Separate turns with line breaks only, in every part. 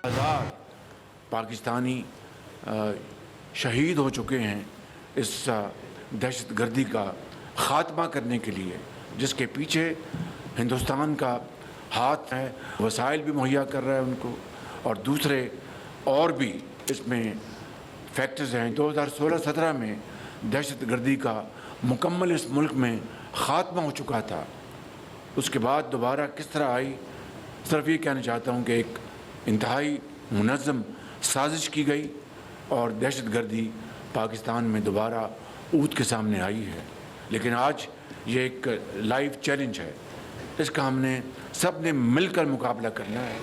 हज़ार पाकिस्तानी शहीद हो चुके हैं इस दहशतगर्दी का ख़ात्मा करने के लिए, जिसके पीछे हिंदुस्तान का हाथ है। वसाइल भी मुहैया कर रहा है उनको, और दूसरे और भी इसमें फैक्टर्स हैं। 2016-17 में दहशतगर्दी का मुकम्मल इस मुल्क में ख़ात्मा हो चुका था। उसके बाद दोबारा किस तरह आई, सिर्फ ये कहना चाहता हूँ कि एक इंतहाई मुनज़्ज़म साजिश की गई और दहशतगर्दी पाकिस्तान में दोबारा ऊद के सामने आई है। लेकिन आज ये एक लाइव चैलेंज है, इसका हमने सब ने मिलकर मुकाबला करना है।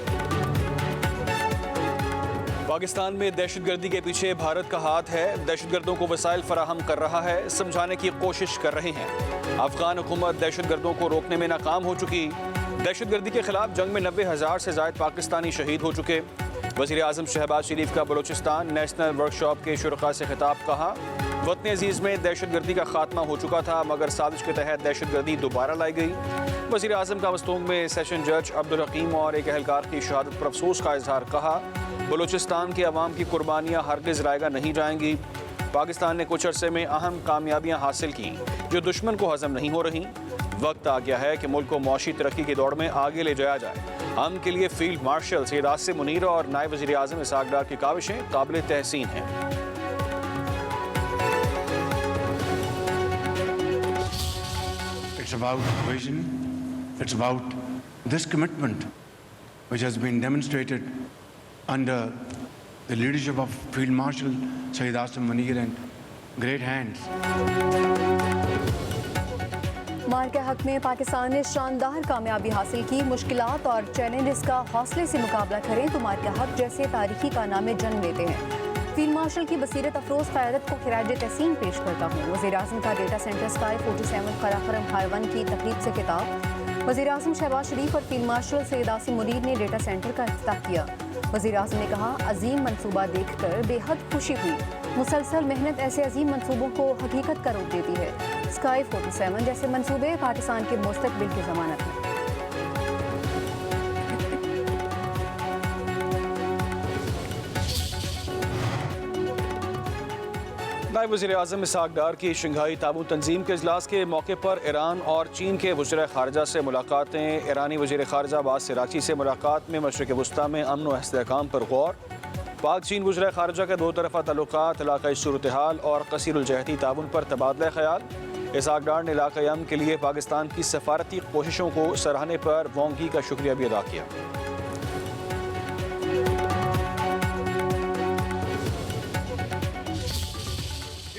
पाकिस्तान में दहशतगर्दी के पीछे भारत का हाथ है। दहशतगर्दों को वसाइल फराहम कर रहा है, समझाने की कोशिश कर रहे हैं। अफगान हुकूमत दहशतगर्दों को रोकने में नाकाम हो चुकी। दहशतगर्दी के खिलाफ जंग में 90,000 से ज़ायद पाकिस्तानी शहीद हो चुके। वज़ीर आज़म शहबाज शरीफ का बलूचिस्तान नेशनल वर्कशॉप के शुरका से खिताब। कहा, वतन अजीज़ में दहशतगर्दी का खात्मा हो चुका था, मगर साजिश के तहत दहशतगर्दी दोबारा लाई गई। वज़ीर आज़म का मस्तूंग में सेशन जज अब्दुल हकीम और एक अहलकार की शहादत पर अफसोस का इजहार। कहा, बलूचिस्तान के अवाम की कुर्बानियाँ हरगिज़ रायगा नहीं जाएंगी। पाकिस्तान ने कुछ अरसे में अहम कामयाबियाँ हासिल की जो दुश्मन को हज़म नहीं हो रही। वक्त आ गया है कि मुल्क को मौशी तरक्की की दौड़ में आगे ले जाया जाए। हम के लिए फील्ड मार्शल सैयद आसिम मुनीर और नायब वज़ीर आज़म इसहाक डार की काविशें काबिल तहसीन हैं।
It's about vision, it's about this commitment which has been demonstrated under the leadership of Field Marshal Sayyid Asim Munir and great hands.
मार के हक में पाकिस्तान ने शानदार कामयाबी हासिल की। मुश्किलात और चैलेंजेस का हौसले से मुकाबला करें तो मार के हक जैसे तारीखी कारनामे जन्म लेते हैं। फील्ड मार्शल की बसीरत अफरोज़ क़यादत को खिराज तहसीन पेश करता हूँ। वज़ीर आज़म का डेटा सेंटर स्काई 47 कराखरम हाईवन की तकरीब से खिताब। वज़ीर आज़म शहबाज शरीफ और फील्ड मार्शल सैयद आसिम मुनीर ने डेटा सेंटर का इफ्तिताह किया। वज़ीर आज़म ने कहा, अजीम मनसूबा देखकर बेहद खुशी हुई। मुसलसल मेहनत ऐसे अजीम मनसूबों को हकीकत का रूप देती है। स्काई 47 जैसे मनसूबे पाकिस्तान के मुस्तकबिल की ज़मानत हैं।
नायब वज़ीर आज़म इसहाक डार की शंघाई ताबून तंजीम के इजलास के मौके पर ईरान और चीन के वज़ीर ख़ारजा से मुलाकातें। ईरानी वज़ीर ख़ारजा अब्बास अराग़ची से मुलाकात में मशरिक़ वस्ता में अमन व इस्तेहकाम पर गौर। पाक चीन वज़ीर ख़ारजा के दो तरफ़ा तल्लुक़ात, इलाक़ाई सूरत हाल और कसीरुल-जहती ताबून पर तबादला ख़याल। इसहाक डार ने इलाक़ाई अमन के लिए पाकिस्तान की सफ़ारती कोशिशों को सराहने पर वोंग की का शुक्रिया भी अदा किया।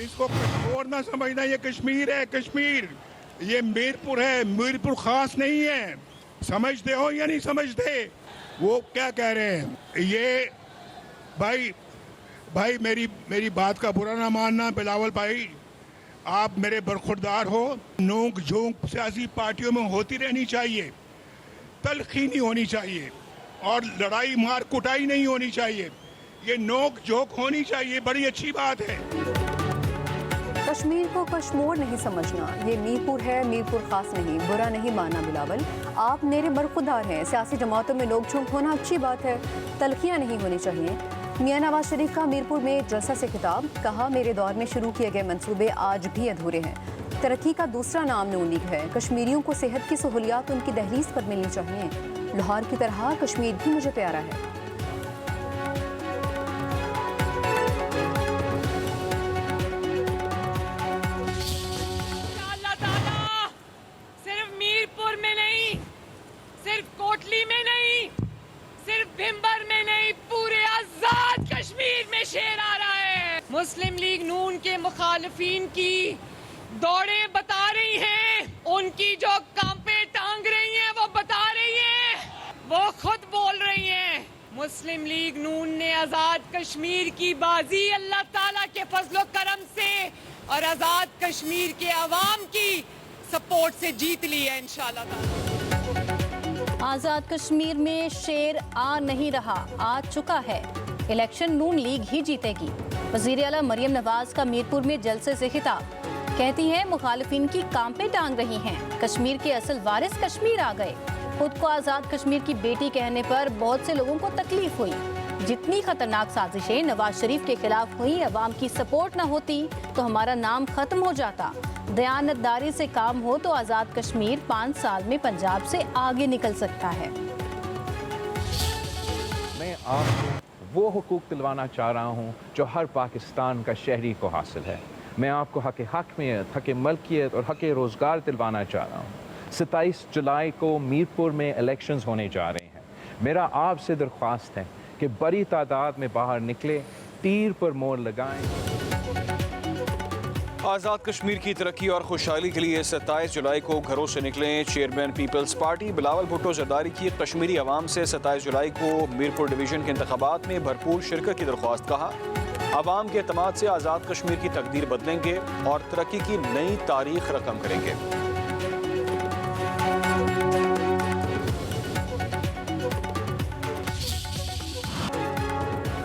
इसको कश्मीर ना समझना, ये कश्मीर है। कश्मीर ये मीरपुर है, मीरपुर खास नहीं है। समझते हो या नहीं समझते? वो क्या कह रहे हैं ये भाई मेरी बात का बुरा ना मानना बिलावल भाई, आप मेरे बरखुरदार हो। नोक झोंक सियासी पार्टियों में होती रहनी चाहिए, तलखी नहीं होनी चाहिए और लड़ाई मार कुटाई नहीं होनी चाहिए। ये नोक झोंक होनी चाहिए, बड़ी अच्छी बात है।
कश्मीर को कश्मोर नहीं समझना, ये मीरपुर है, मीरपुर खास नहीं। बुरा नहीं मानना बिलावल, आप मेरे बरखुरदार हैं। सियासी जमातों में नोक झोंक होना अच्छी बात है, तलखियाँ नहीं होनी चाहिए। मियां नवाज शरीफ का मीरपुर में जलसा से खिताब। कहा, मेरे दौर में शुरू किए गए मंसूबे आज भी अधूरे हैं। तरक्की का दूसरा नाम नून लीग है। कश्मीरियों को सेहत की सहूलियात उनकी दहलीज पर मिलनी चाहिए। लाहौर की तरह कश्मीर भी मुझे प्यारा है।
अल्लाह ताला सिर्फ मीरपुर में नहीं, सिर्फ कोटली में नहीं, सिर्फ भिंबर में नहीं, पूरे आजाद कश्मीर में शेर आ रहा है। मुस्लिम लीग नून के मुखालिफिन की दौड़ें बता रही हैं, उनकी जो कांपे टांग रही हैं वो बता रही हैं, वो खुद बोल रही हैं। मुस्लिम लीग नून ने आजाद कश्मीर की बाजी अल्लाह ताला के फजलो करम से और आजाद कश्मीर के अवाम की सपोर्ट से जीत ली है इंशाल्लाह ताला।
आजाद कश्मीर में शेर आ नहीं रहा, आ चुका है। इलेक्शन नून लीग ही जीतेगी। वज़ीर आला मरियम नवाज का मीरपुर में जलसे से खिताब। कहती हैं, मुखालिफिन की कांपे टांग रही हैं। कश्मीर के असल वारिस कश्मीर आ गए। खुद को आजाद कश्मीर की बेटी कहने पर बहुत से लोगों को तकलीफ हुई। जितनी खतरनाक साजिशें नवाज शरीफ के खिलाफ हुई, अवाम की सपोर्ट न होती तो हमारा नाम खत्म हो जाता। दयानतदारी से काम हो तो आज़ाद कश्मीर 5 साल में पंजाब से आगे निकल सकता है।
मैं आपको वो हुकूक दिलवाना चाह रहा हूँ जो हर पाकिस्तान का शहरी को हासिल है। मैं आपको हक हकमियत, हक मलकियत और हक रोज़गार दिलवाना चाह रहा हूँ। 27 जुलाई को मीरपुर में इलेक्शंस होने जा रहे हैं। मेरा आपसे दरख्वास्त है कि बड़ी तादाद में बाहर निकले, तीर पर मोर लगाएं।
आज़ाद कश्मीर की तरक्की और खुशहाली के लिए 27 जुलाई को घरों से निकलें। Chairman Peoples Party Bilawal Bhutto Zardari की कश्मीरी अवाम से 27 जुलाई को मीरपुर डिवीज़न के इंतखाबात में भरपूर शिरकत की दरख्वास्त। कहा, अवाम के एतमाद से आज़ाद कश्मीर की तकदीर बदलेंगे और तरक्की की नई तारीख रकम करेंगे।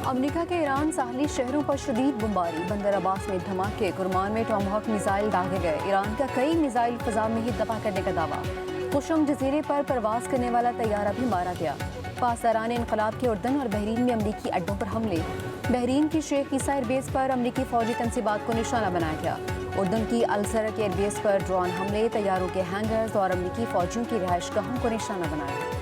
अमेरिका के ईरान साहली शहरों पर शदीद बमबारी, बंदर अब्बास में धमाके, कुरमान में टॉमहॉक मिसाइल दागे गए। ईरान का कई मिसाइल फजा में ही दबा करने का दावा। खुशम जजीरे पर परवाज करने वाला तैयारा भी मारा गया। पासदारान इनकलाब के उर्दन और बहरीन में अमरीकी अड्डों पर हमले। बहरीन की शेख ईसा एयरबेस पर अमरीकी फौजी तनसीबात को निशाना बनाया गया। उर्दन की अलसरक एयरबेस पर ड्रोन हमले, तैयारों के हैंगर्स और अमरीकी फौजियों की रिहाइशगाहों को निशाना बनाया।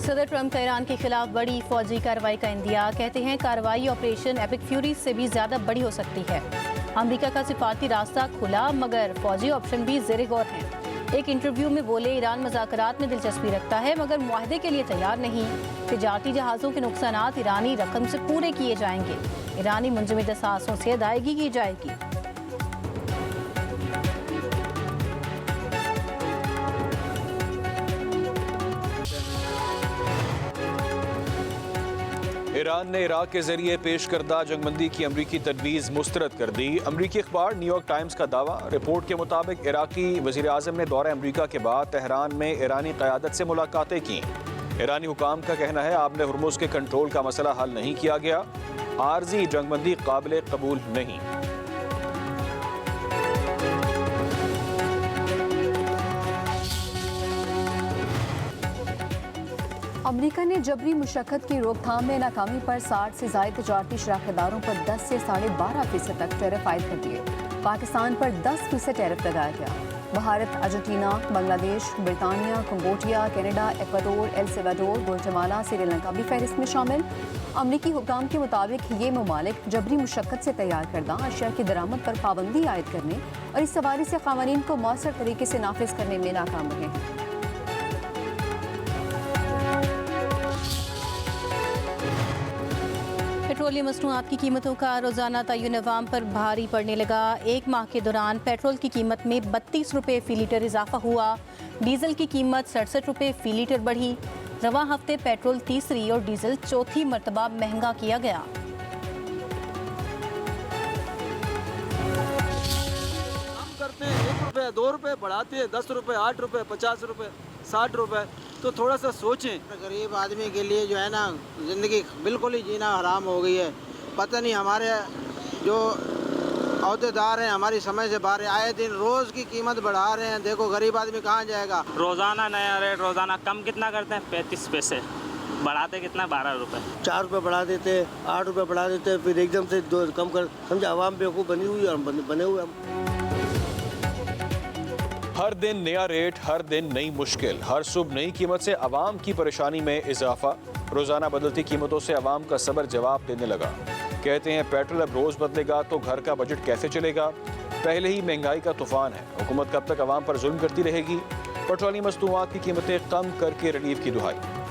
सदर ट्रंप का ईरान के खिलाफ बड़ी फौजी कार्रवाई का इंदिया। कहते हैं कार्रवाई ऑपरेशन एपिक फ्यूरी से भी ज्यादा बड़ी हो सकती है। अमेरिका का सिफारती रास्ता खुला मगर फौजी ऑप्शन भी ज़ेरे गौर हैं। एक इंटरव्यू में बोले, ईरान मुज़ाकरात में दिलचस्पी रखता है मगर मुआहदे के लिए तैयार नहीं। तिजारती जहाज़ों के नुकसानात ईरानी रकम से पूरे किए जाएंगे। ईरानी मुंजमद असासों से अदायगी की जाएगी।
ईरान ने इराक के जरिए पेश करदा जंगबंदी की अमरीकी तजवीज़ मुस्तरद कर दी। अमरीकी अखबार न्यूयॉर्क टाइम्स का दावा। रिपोर्ट के मुताबिक इराकी वज़ीर आज़म ने दौरा अमरीका के बाद तेहरान में ईरानी क़यादत से मुलाकातें की। ईरानी हुकाम का कहना है, आपने हुर्मुज़ के कंट्रोल का मसला हल नहीं किया गया। आर्जी जंगबंदी काबिल कबूल नहीं।
अमेरिका ने जबरी मुशक्कत की रोकथाम में नाकामी पर 60 से ज़ायद तजारती शराकतदारों पर 10 से 12.5% तक टैरिफ आयद कर दिए। पाकिस्तान पर 10% टैरिफ लगाया गया। भारत, अर्जेंटीना, बांग्लादेश, ब्रितानिया, Cambodia, Canada, Ecuador, El Salvador, Guatemala, Sri Lanka भी फहरिस्त में शामिल। अमरीकी हुक्काम के मुताबिक ये ममालिक जबरी मुशक्कत से तैयार करदा अशिया की दरामद पर पाबंदी आयद करने और इस सवारी से क़वानीन को मौसर तरीके से नाफिज करने में नाकाम रहे हैं।
पेट्रोलियम मसनूआत की कीमतों का रोज़ाना तयन अवाम पर भारी पड़ने लगा। एक माह के दौरान पेट्रोल की कीमत में 32 रुपये फ़ी लीटर इजाफा हुआ। डीजल की कीमत 67 रुपये फ़ी लीटर बढ़ी। रवा हफ्ते पेट्रोल तीसरी और डीजल चौथी मरतबा महंगा किया गया।
हम करते हैं 1 रुपये 2 रुपये, बढ़ाते हैं 10 रुपये, 8 रुपये, 50 रुपये, 60 रुपये। तो थोड़ा सा सोचें।
गरीब आदमी के लिए जो है ना, ज़िंदगी बिल्कुल ही जीना हराम हो गई है। पता नहीं हमारे जो अहदेदार हैं हमारी समझ से बाहर आए दिन रोज़ की कीमत बढ़ा रहे हैं। देखो गरीब आदमी कहाँ जाएगा।
रोज़ाना नया रेट, रोज़ाना कम कितना करते हैं? 35 पैसे। बढ़ाते कितना? 12 रुपये।
4 रुपये बढ़ा देते, 8 रुपये बढ़ा देते, फिर एकदम से 2 कम कर। समझा, आवाम बेवकूफ़ बनी हुई है और बने हुए हम।
हर दिन नया रेट, हर दिन नई मुश्किल, हर सुबह नई कीमत से अवाम की परेशानी में इजाफा। रोज़ाना बदलती कीमतों से अवाम का सब्र जवाब देने लगा। कहते हैं पेट्रोल अब रोज़ बदलेगा तो घर का बजट कैसे चलेगा। पहले ही महंगाई का तूफान है, हुकूमत कब तक अवाम पर जुल्म करती रहेगी। पेट्रोलियम मसनूआत की कीमतें कम करके रिलीफ की दुहाई।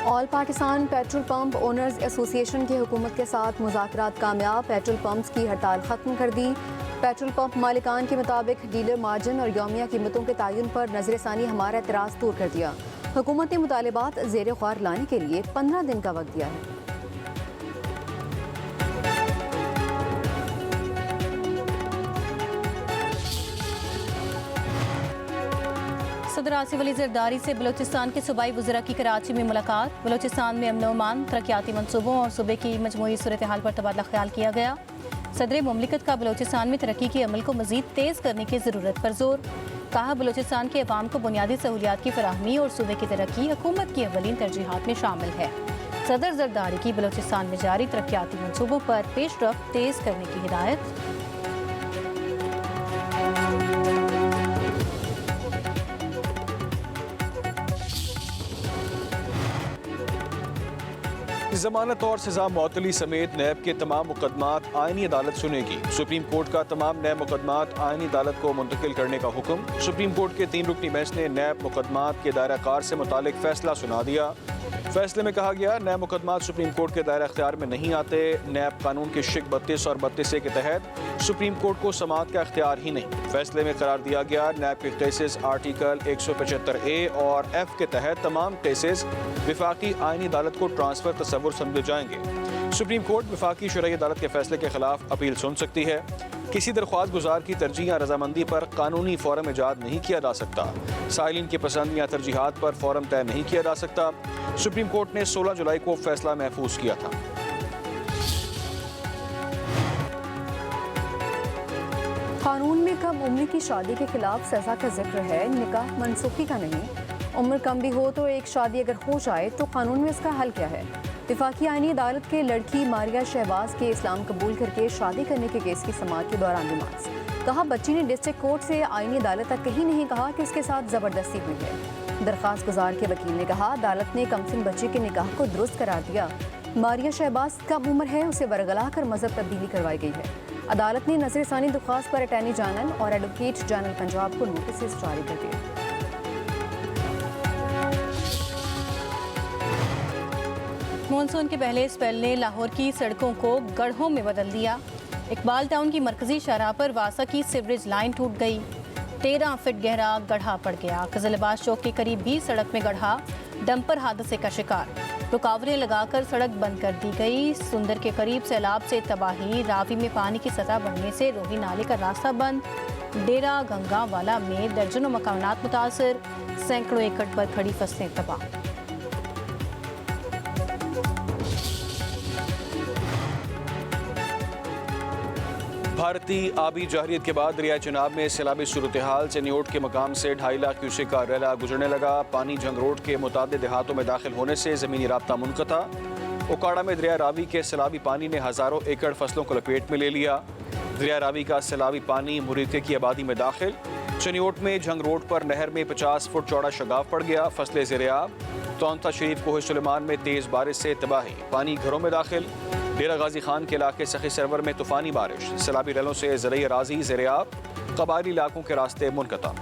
All Pakistan petrol pump owners association की हुकूमत के साथ मुज़ाकरात कामयाब। पेट्रोल पंप्स की हड़ताल ख़त्म कर दी। पेट्रोल पंप मालिकान के मुताबिक डीलर मार्जिन और यौमिया कीमतों के तयन पर नज़रसानी हमारा एतराज़ दूर कर दिया। हुकूमत ने मुतालिबात ज़ेर ख्वार लाने के लिए 15 दिन का वक्त दिया है।
सदर आसिफ अली जरदारी से बलूचिस्तान के सूबाई वज़रा की कराची में मुलाकात। बलूचिस्तान में अमन अमान, तरक्याती मनसूबों और सूबे की मजमूई सूरत हाल पर तबादला ख्याल किया गया। सदर मुमलिकत का बलूचिस्तान में तरक्की के अमल को मज़ीद तेज़ करने की ज़रूरत पर जोर। कहा, बलूचिस्तान के अवाम को बुनियादी सहूलियात की फराहमी और सूबे की तरक्की हुकूमत की अवलीन तरजीहात में शामिल है। सदर जरदारी की बलूचिस्तान में जारी तरक्याती मनसूबों पर पेशरफ्त तेज़ करने की हिदायत।
जमानत और सजा मअतली समेत नैब के तमाम मुकदमात आईनी अदालत सुनेगी। सुप्रीम कोर्ट का तमाम नैब मुकदमात आईनी अदालत को मुंतकिल करने का हुक्म। सुप्रीम कोर्ट के 3 रुकनी बेंच ने नैब मुकदमात के दायरा कार से मुतालिक फैसला सुना दिया। फैसले में कहा गया, नैब मुकदमात सुप्रीम कोर्ट के दायरा अख्तियार में नहीं आते। नैब कानून के शिक 32 और 32A के तहत सुप्रीम कोर्ट को समाअत का अख्तियार ही नहीं। फैसले में करार दिया गया, नैब के केसेस आर्टिकल 175A और F के तहत तमाम केसेस विफाकी आईनी अदालत को ट्रांसफर तसव्वुर समझे जाएंगे। सुप्रीम कोर्ट विफाकी शरई अदालत के फैसले के खिलाफ अपील सुन सकती है। किसी दरख्वास्त गुजार की तरजीह या रजामंदी पर कानूनी फोरम ईजाद नहीं किया जा सकता। साइलिन की पसंद या तरजीहात पर फोरम तय नहीं किया जा सकता। सुप्रीम कोर्ट ने 16 जुलाई को फैसला महफूज किया था।
कानून में कम उम्र की शादी के खिलाफ सजा का जिक्र है, निकाह मनसूखी का नहीं। उम्र कम भी हो तो एक शादी अगर हो जाए तो कानून में इसका हल क्या है? विफाकी आईनी अदालत के लड़की मारिया शहबाज के इस्लाम कबूल करके शादी करने के केस की समाअत के दौरान नमाज। कहा, बच्ची ने डिस्ट्रिक्ट कोर्ट से आईनी अदालत तक कहीं नहीं कहा कि इसके साथ ज़बरदस्ती हुई है। दरख्वास्त गुजार के वकील ने कहा, अदालत ने कमसिन बच्ची के निकाह को दुरुस्त करार दिया। मारिया शहबाज कम उम्र है, उसे बरगला कर मजहब तब्दीली करवाई गई है। अदालत ने नजरसानी दरख्वास्त पर अटॉर्नी जनरल और एडवोकेट जनरल पंजाब को नोटिस जारी कर दिए।
मानसून के पहले स्पेल ने लाहौर की सड़कों को गड्ढों में बदल दिया। इकबाल टाउन की मरकजी शाहराह पर वासा की सीवरेज लाइन टूट गई। 13 फीट गहरा गड्ढा पड़ गया। कजलबाज चौक के करीब भी सड़क में गड्ढा, डंपर हादसे का शिकार। रुकावटें लगाकर सड़क बंद कर दी गई। सुंदर के करीब सैलाब से तबाही। रावी में पानी की सतह बढ़ने से रोही नाले का रास्ता बंद। डेरा गंगावाला में दर्जनों मकानात मुतासर। सैकड़ों एकड़ पर खड़ी फसलें तबाह।
भारतीय आबी जाहरियत के बाद दरिया चिनाब में सैलाबी सूरत हाल से न्योट के मकाम से 2.5 लाख क्यूसेक का रेला गुजरने लगा। पानी जंग रोड के मुताबिक देहातों में दाखिल होने से ज़मीनी राब्ता मुनक़ता। उकाड़ा में दरिया रावी के सैलाबी पानी ने हज़ारों एकड़ फसलों को लपेट में ले लिया। दरिया रावी का सैलाबी पानी मुरीके की आबादी में दाखिल। चनियोट में जंग रोड पर नहर में 50 फुट चौड़ा शगाफ पड़ गया। फसलें ज़ेर-ए-आब। तौंता शरीफ कोह सुलेमान में तेज़ बारिश से तबाही। पानी घरों में दाखिल। डेरा गाजी खान के इलाके सखी सरवर में तूफानी बारिश। सैलाबी रेलों से ज़रई अराज़ी ज़ेर-ए-आब। कबायली इलाकों के रास्ते मुनक़ता।